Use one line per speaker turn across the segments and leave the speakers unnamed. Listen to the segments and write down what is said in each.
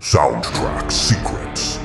Soundtrack Secrets.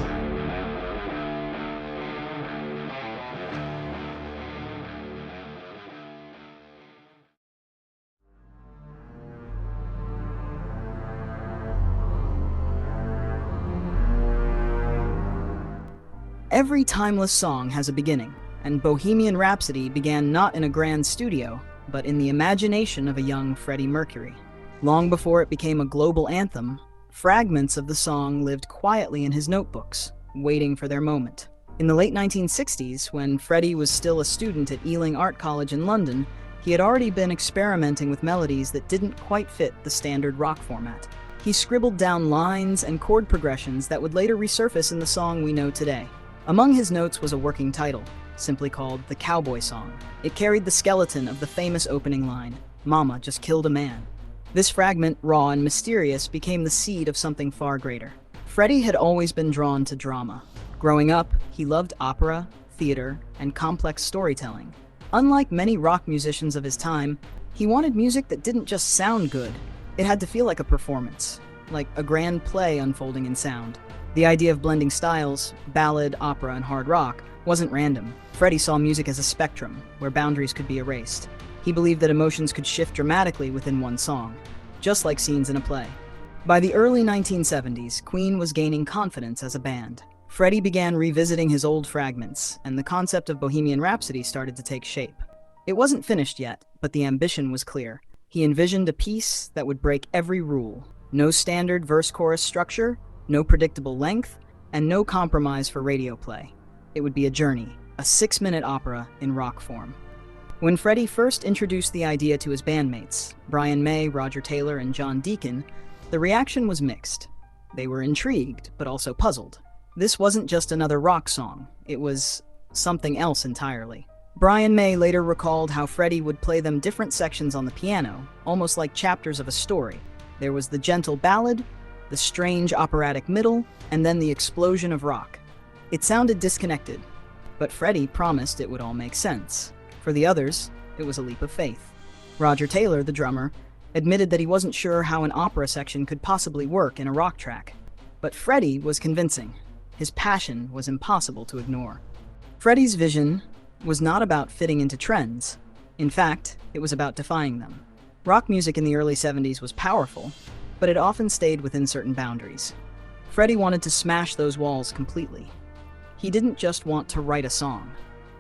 Every timeless song has a beginning, and Bohemian Rhapsody began not in a grand studio, but in the imagination of a young Freddie Mercury. Long before it became a global anthem, fragments of the song lived quietly in his notebooks, waiting for their moment. In the late 1960s, when Freddie was still a student at Ealing Art College in London, he had already been experimenting with melodies that didn't quite fit the standard rock format. He scribbled down lines and chord progressions that would later resurface in the song we know today. Among his notes was a working title, simply called The Cowboy Song. It carried the skeleton of the famous opening line, "Mama just killed a man." This fragment, raw and mysterious, became the seed of something far greater. Freddie had always been drawn to drama. Growing up, he loved opera, theater, and complex storytelling. Unlike many rock musicians of his time, he wanted music that didn't just sound good. It had to feel like a performance, like a grand play unfolding in sound. The idea of blending styles, ballad, opera, and hard rock, wasn't random. Freddie saw music as a spectrum, where boundaries could be erased. He believed that emotions could shift dramatically within one song, just like scenes in a play. By the early 1970s, Queen was gaining confidence as a band. Freddie began revisiting his old fragments, and the concept of Bohemian Rhapsody started to take shape. It wasn't finished yet, but the ambition was clear. He envisioned a piece that would break every rule. No standard verse-chorus structure, no predictable length, and no compromise for radio play. It would be a journey, a 6-minute opera in rock form. When Freddie first introduced the idea to his bandmates, Brian May, Roger Taylor, and John Deacon, the reaction was mixed. They were intrigued, but also puzzled. This wasn't just another rock song, it was something else entirely. Brian May later recalled how Freddie would play them different sections on the piano, almost like chapters of a story. There was the gentle ballad, the strange operatic middle, and then the explosion of rock. It sounded disconnected, but Freddie promised it would all make sense. For the others, it was a leap of faith. Roger Taylor, the drummer, admitted that he wasn't sure how an opera section could possibly work in a rock track. But Freddie was convincing. His passion was impossible to ignore. Freddie's vision was not about fitting into trends. In fact, it was about defying them. Rock music in the early 70s was powerful, but it often stayed within certain boundaries. Freddie wanted to smash those walls completely. He didn't just want to write a song.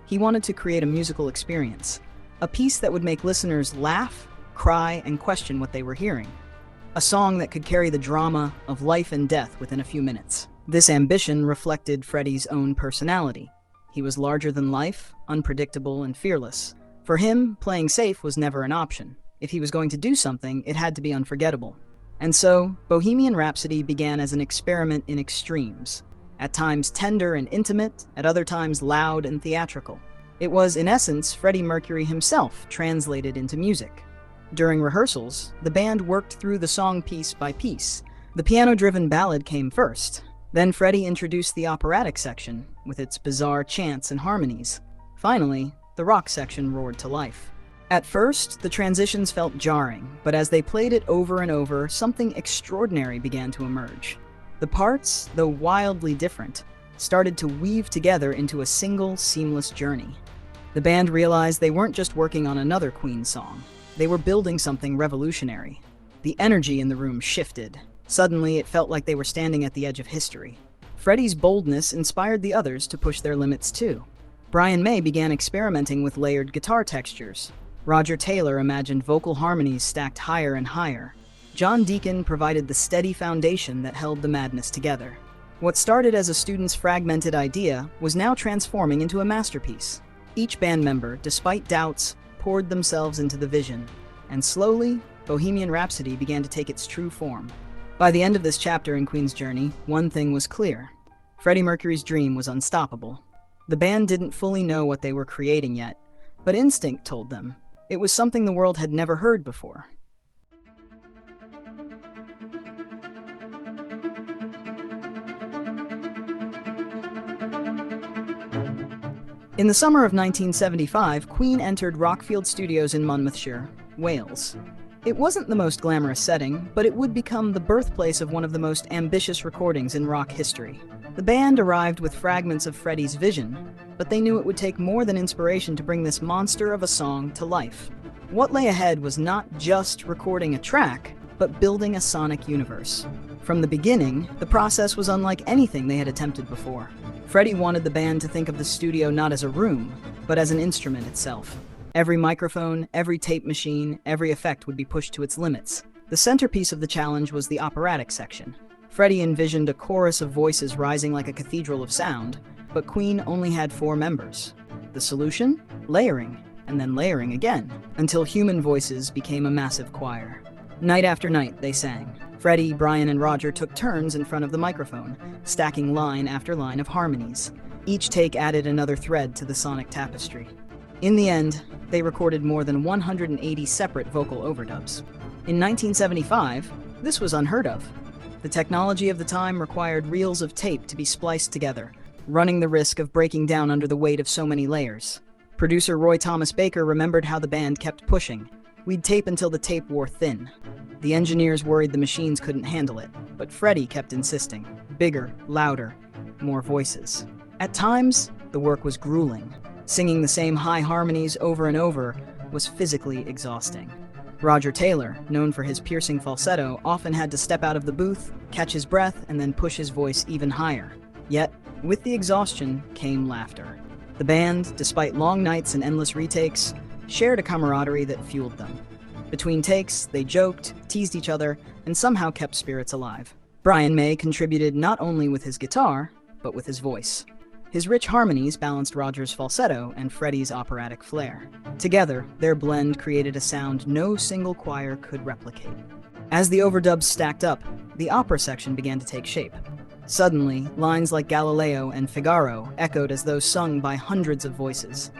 He wanted to create a musical experience, a piece that would make listeners laugh, cry, and question what they were hearing. A song that could carry the drama of life and death within a few minutes. This ambition reflected Freddie's own personality. He was larger than life, unpredictable, and fearless. For him, playing safe was never an option. If he was going to do something, it had to be unforgettable. And so, Bohemian Rhapsody began as an experiment in extremes. At times tender and intimate, at other times loud and theatrical. It was, in essence, Freddie Mercury himself translated into music. During rehearsals, the band worked through the song piece by piece. The piano-driven ballad came first. Then Freddie introduced the operatic section, with its bizarre chants and harmonies. Finally, the rock section roared to life. At first, the transitions felt jarring, but as they played it over and over, something extraordinary began to emerge. The parts, though wildly different, started to weave together into a single, seamless journey. The band realized they weren't just working on another Queen song. They were building something revolutionary. The energy in the room shifted. Suddenly, it felt like they were standing at the edge of history. Freddie's boldness inspired the others to push their limits too. Brian May began experimenting with layered guitar textures. Roger Taylor imagined vocal harmonies stacked higher and higher. John Deacon provided the steady foundation that held the madness together. What started as a student's fragmented idea was now transforming into a masterpiece. Each band member, despite doubts, poured themselves into the vision, and slowly, Bohemian Rhapsody began to take its true form. By the end of this chapter in Queen's journey, one thing was clear. Freddie Mercury's dream was unstoppable. The band didn't fully know what they were creating yet, but instinct told them. It was something the world had never heard before. In the summer of 1975, Queen entered Rockfield Studios in Monmouthshire, Wales. It wasn't the most glamorous setting, but it would become the birthplace of one of the most ambitious recordings in rock history. The band arrived with fragments of Freddie's vision, but they knew it would take more than inspiration to bring this monster of a song to life. What lay ahead was not just recording a track, but building a sonic universe. From the beginning, the process was unlike anything they had attempted before. Freddie wanted the band to think of the studio not as a room, but as an instrument itself. Every microphone, every tape machine, every effect would be pushed to its limits. The centerpiece of the challenge was the operatic section. Freddie envisioned a chorus of voices rising like a cathedral of sound, but Queen only had 4 members. The solution? Layering, and then layering again, until human voices became a massive choir. Night after night, they sang. Freddie, Brian, and Roger took turns in front of the microphone, stacking line after line of harmonies. Each take added another thread to the sonic tapestry. In the end, they recorded more than 180 separate vocal overdubs. In 1975, this was unheard of. The technology of the time required reels of tape to be spliced together, running the risk of breaking down under the weight of so many layers. Producer Roy Thomas Baker remembered how the band kept pushing. We'd tape until the tape wore thin. The engineers worried the machines couldn't handle it, but Freddie kept insisting. Bigger, louder, more voices. At times, the work was grueling. Singing the same high harmonies over and over was physically exhausting. Roger Taylor, known for his piercing falsetto, often had to step out of the booth, catch his breath, and then push his voice even higher. Yet, with the exhaustion came laughter. The band, despite long nights and endless retakes, shared a camaraderie that fueled them. Between takes, they joked, teased each other, and somehow kept spirits alive. Brian May contributed not only with his guitar, but with his voice. His rich harmonies balanced Roger's falsetto and Freddie's operatic flair. Together, their blend created a sound no single choir could replicate. As the overdubs stacked up, the opera section began to take shape. Suddenly, lines like Galileo and Figaro echoed as though sung by hundreds of voices.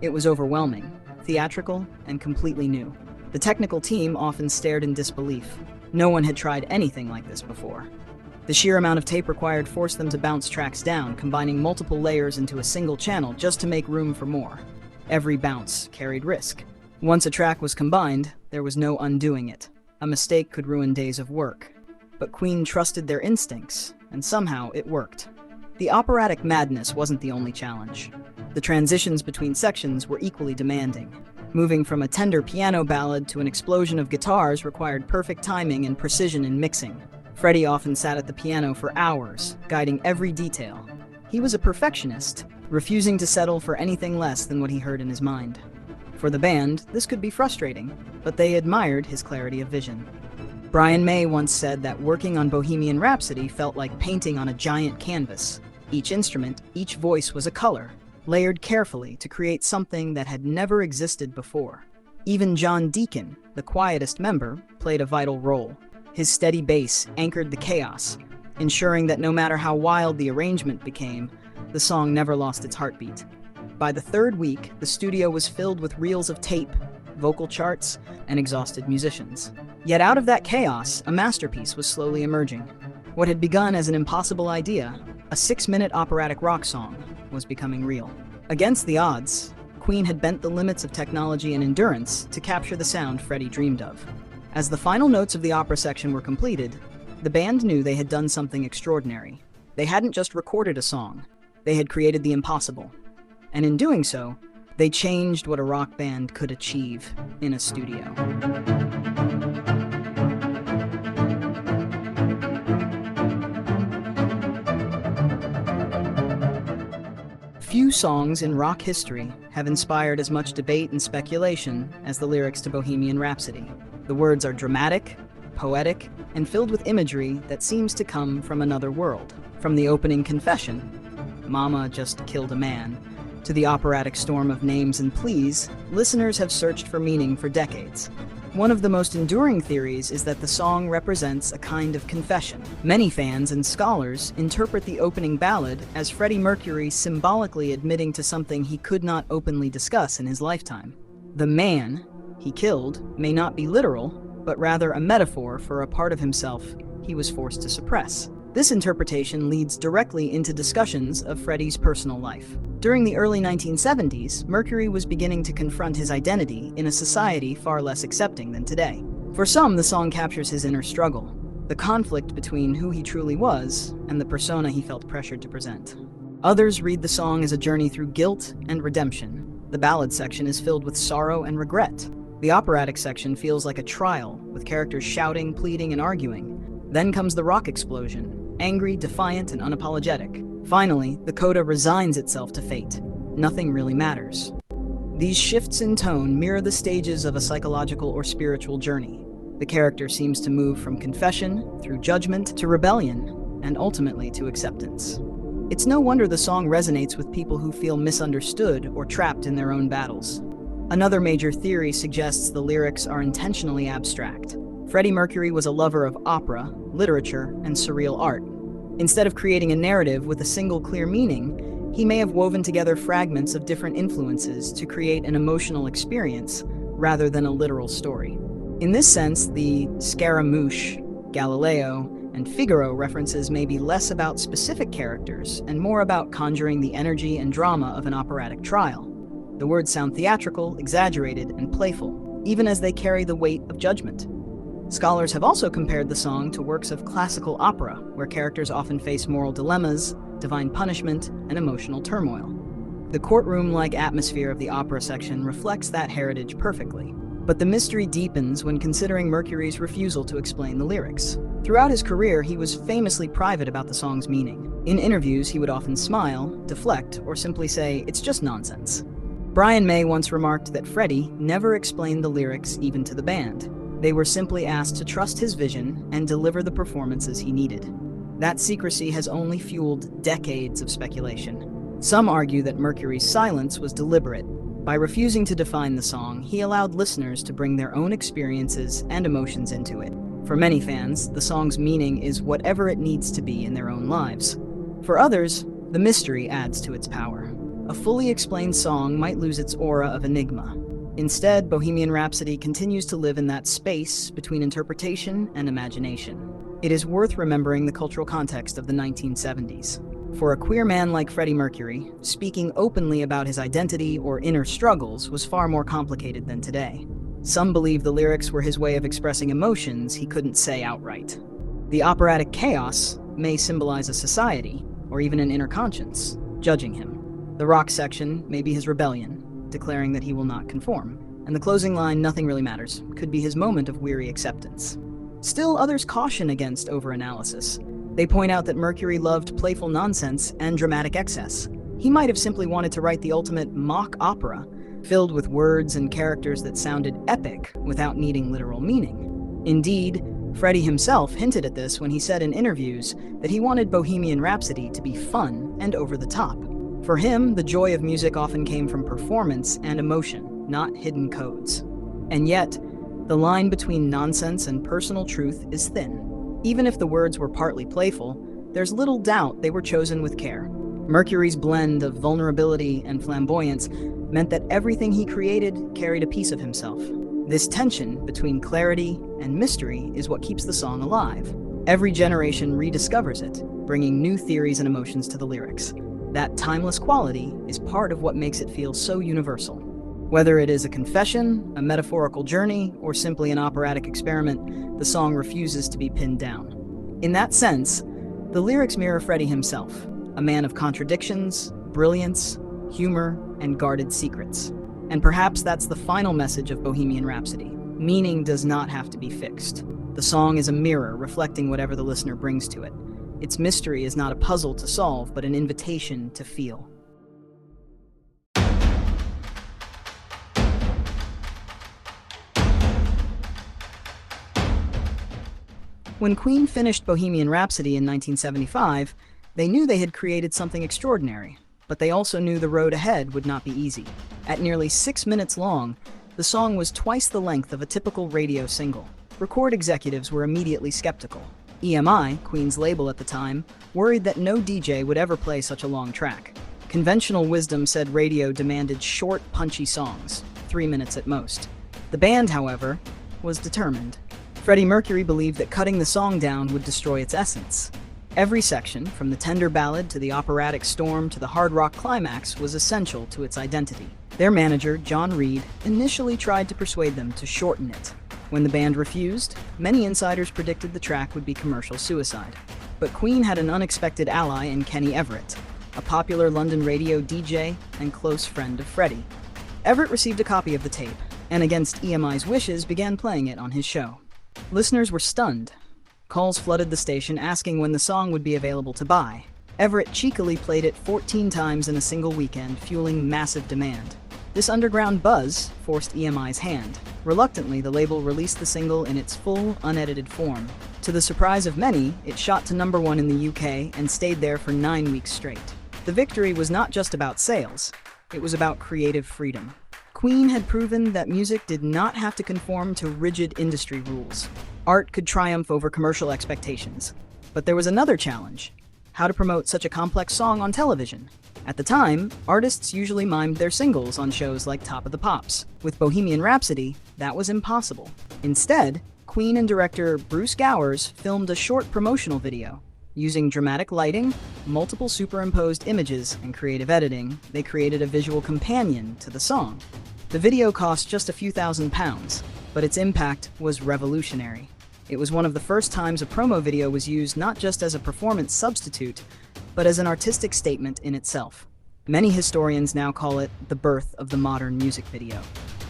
It was overwhelming, theatrical, and completely new. The technical team often stared in disbelief. No one had tried anything like this before. The sheer amount of tape required forced them to bounce tracks down, combining multiple layers into a single channel just to make room for more. Every bounce carried risk. Once a track was combined, there was no undoing it. A mistake could ruin days of work. But Queen trusted their instincts, and somehow it worked. The operatic madness wasn't the only challenge. The transitions between sections were equally demanding. Moving from a tender piano ballad to an explosion of guitars required perfect timing and precision in mixing. Freddie often sat at the piano for hours, guiding every detail. He was a perfectionist, refusing to settle for anything less than what he heard in his mind. For the band, this could be frustrating, but they admired his clarity of vision. Brian May once said that working on Bohemian Rhapsody felt like painting on a giant canvas. Each instrument, each voice was a color, layered carefully to create something that had never existed before. Even John Deacon, the quietest member, played a vital role. His steady bass anchored the chaos, ensuring that no matter how wild the arrangement became, the song never lost its heartbeat. By the 3rd week, the studio was filled with reels of tape, vocal charts, and exhausted musicians. Yet out of that chaos, a masterpiece was slowly emerging. What had begun as an impossible idea, a 6-minute operatic rock song, was becoming real. Against the odds, Queen had bent the limits of technology and endurance to capture the sound Freddie dreamed of. As the final notes of the opera section were completed, the band knew they had done something extraordinary. They hadn't just recorded a song, they had created the impossible. And in doing so, they changed what a rock band could achieve in a studio. Few songs in rock history have inspired as much debate and speculation as the lyrics to Bohemian Rhapsody. The words are dramatic, poetic, and filled with imagery that seems to come from another world. From the opening confession, "Mama just killed a man," to the operatic storm of names and pleas, listeners have searched for meaning for decades. One of the most enduring theories is that the song represents a kind of confession. Many fans and scholars interpret the opening ballad as Freddie Mercury symbolically admitting to something he could not openly discuss in his lifetime. The man he killed may not be literal, but rather a metaphor for a part of himself he was forced to suppress. This interpretation leads directly into discussions of Freddie's personal life. During the early 1970s, Mercury was beginning to confront his identity in a society far less accepting than today. For some, the song captures his inner struggle, the conflict between who he truly was and the persona he felt pressured to present. Others read the song as a journey through guilt and redemption. The ballad section is filled with sorrow and regret. The operatic section feels like a trial, with characters shouting, pleading, and arguing. Then comes the rock explosion, angry, defiant, and unapologetic. Finally, the coda resigns itself to fate. Nothing really matters. These shifts in tone mirror the stages of a psychological or spiritual journey. The character seems to move from confession, through judgment, to rebellion, and ultimately to acceptance. It's no wonder the song resonates with people who feel misunderstood or trapped in their own battles. Another major theory suggests the lyrics are intentionally abstract. Freddie Mercury was a lover of opera, literature, and surreal art. Instead of creating a narrative with a single clear meaning, he may have woven together fragments of different influences to create an emotional experience rather than a literal story. In this sense, the Scaramouche, Galileo, and Figaro references may be less about specific characters and more about conjuring the energy and drama of an operatic trial. The words sound theatrical, exaggerated, and playful, even as they carry the weight of judgment. Scholars have also compared the song to works of classical opera, where characters often face moral dilemmas, divine punishment, and emotional turmoil. The courtroom-like atmosphere of the opera section reflects that heritage perfectly. But the mystery deepens when considering Mercury's refusal to explain the lyrics. Throughout his career, he was famously private about the song's meaning. In interviews, he would often smile, deflect, or simply say, "It's just nonsense." Brian May once remarked that Freddie never explained the lyrics even to the band. They were simply asked to trust his vision and deliver the performances he needed. That secrecy has only fueled decades of speculation. Some argue that Mercury's silence was deliberate. By refusing to define the song, he allowed listeners to bring their own experiences and emotions into it. For many fans, the song's meaning is whatever it needs to be in their own lives. For others, the mystery adds to its power. A fully explained song might lose its aura of enigma. Instead, Bohemian Rhapsody continues to live in that space between interpretation and imagination. It is worth remembering the cultural context of the 1970s. For a queer man like Freddie Mercury, speaking openly about his identity or inner struggles was far more complicated than today. Some believe the lyrics were his way of expressing emotions he couldn't say outright. The operatic chaos may symbolize a society, or even an inner conscience, judging him. The rock section may be his rebellion, declaring that he will not conform. And the closing line, "Nothing really matters," could be his moment of weary acceptance. Still, others caution against overanalysis. They point out that Mercury loved playful nonsense and dramatic excess. He might have simply wanted to write the ultimate mock opera, filled with words and characters that sounded epic without needing literal meaning. Indeed, Freddie himself hinted at this when he said in interviews that he wanted Bohemian Rhapsody to be fun and over the top. For him, the joy of music often came from performance and emotion, not hidden codes. And yet, the line between nonsense and personal truth is thin. Even if the words were partly playful, there's little doubt they were chosen with care. Mercury's blend of vulnerability and flamboyance meant that everything he created carried a piece of himself. This tension between clarity and mystery is what keeps the song alive. Every generation rediscovers it, bringing new theories and emotions to the lyrics. That timeless quality is part of what makes it feel so universal. Whether it is a confession, a metaphorical journey, or simply an operatic experiment, the song refuses to be pinned down. In that sense, the lyrics mirror Freddie himself, a man of contradictions, brilliance, humor, and guarded secrets. And perhaps that's the final message of Bohemian Rhapsody. Meaning does not have to be fixed. The song is a mirror reflecting whatever the listener brings to it. Its mystery is not a puzzle to solve, but an invitation to feel. When Queen finished Bohemian Rhapsody in 1975, they knew they had created something extraordinary, but they also knew the road ahead would not be easy. At nearly 6 minutes long, the song was twice the length of a typical radio single. Record executives were immediately skeptical. EMI, Queen's label at the time, worried that no DJ would ever play such a long track. Conventional wisdom said radio demanded short, punchy songs, 3 minutes at most. The band, however, was determined. Freddie Mercury believed that cutting the song down would destroy its essence. Every section, from the tender ballad to the operatic storm to the hard rock climax, was essential to its identity. Their manager, John Reid, initially tried to persuade them to shorten it. When the band refused, many insiders predicted the track would be commercial suicide. But Queen had an unexpected ally in Kenny Everett, a popular London radio DJ and close friend of Freddie. Everett received a copy of the tape, and against EMI's wishes began playing it on his show. Listeners were stunned. Calls flooded the station asking when the song would be available to buy. Everett cheekily played it 14 times in a single weekend, fueling massive demand. This underground buzz forced EMI's hand. Reluctantly, the label released the single in its full, unedited form. To the surprise of many, it shot to #1 in the UK and stayed there for 9 weeks straight. The victory was not just about sales, it was about creative freedom. Queen had proven that music did not have to conform to rigid industry rules. Art could triumph over commercial expectations. But there was another challenge: how to promote such a complex song on television. At the time, artists usually mimed their singles on shows like Top of the Pops. With Bohemian Rhapsody, that was impossible. Instead, Queen and director Bruce Gowers filmed a short promotional video. Using dramatic lighting, multiple superimposed images, and creative editing, they created a visual companion to the song. The video cost just a few £1,000s, but its impact was revolutionary. It was one of the first times a promo video was used not just as a performance substitute, but as an artistic statement in itself. Many historians now call it the birth of the modern music video.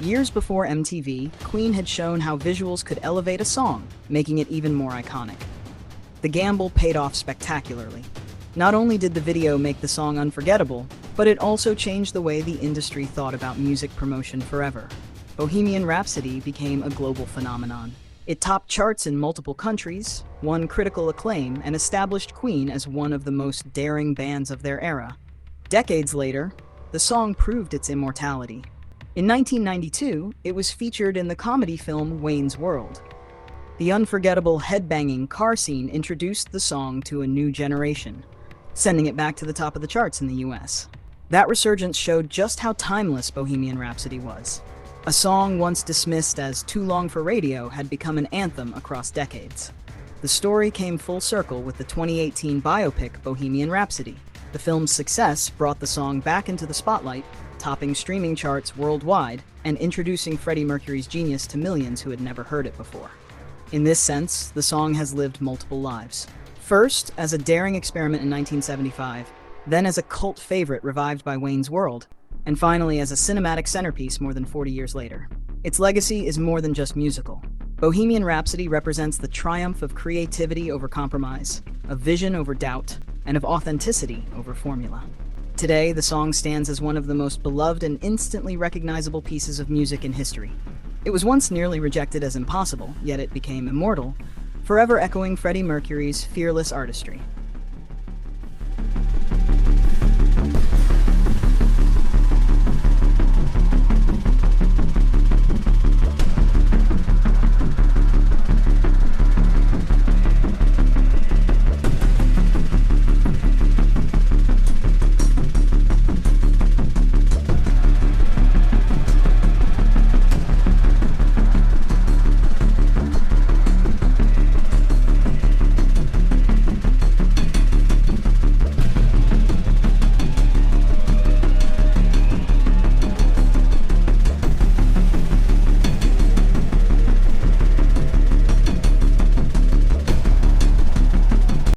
Years before MTV, Queen had shown how visuals could elevate a song, making it even more iconic. The gamble paid off spectacularly. Not only did the video make the song unforgettable, but it also changed the way the industry thought about music promotion forever. Bohemian Rhapsody became a global phenomenon. It topped charts in multiple countries, won critical acclaim, and established Queen as one of the most daring bands of their era. Decades later, the song proved its immortality. In 1992, it was featured in the comedy film Wayne's World. The unforgettable headbanging car scene introduced the song to a new generation, sending it back to the top of the charts in the US. That resurgence showed just how timeless Bohemian Rhapsody was. A song once dismissed as too long for radio had become an anthem across decades. The story came full circle with the 2018 biopic Bohemian Rhapsody. The film's success brought the song back into the spotlight, topping streaming charts worldwide and introducing Freddie Mercury's genius to millions who had never heard it before. In this sense, the song has lived multiple lives. First, as a daring experiment in 1975, then as a cult favorite revived by Wayne's World, and finally as a cinematic centerpiece more than 40 years later. Its legacy is more than just musical. Bohemian Rhapsody represents the triumph of creativity over compromise, of vision over doubt, and of authenticity over formula. Today, the song stands as one of the most beloved and instantly recognizable pieces of music in history. It was once nearly rejected as impossible, yet it became immortal, forever echoing Freddie Mercury's fearless artistry.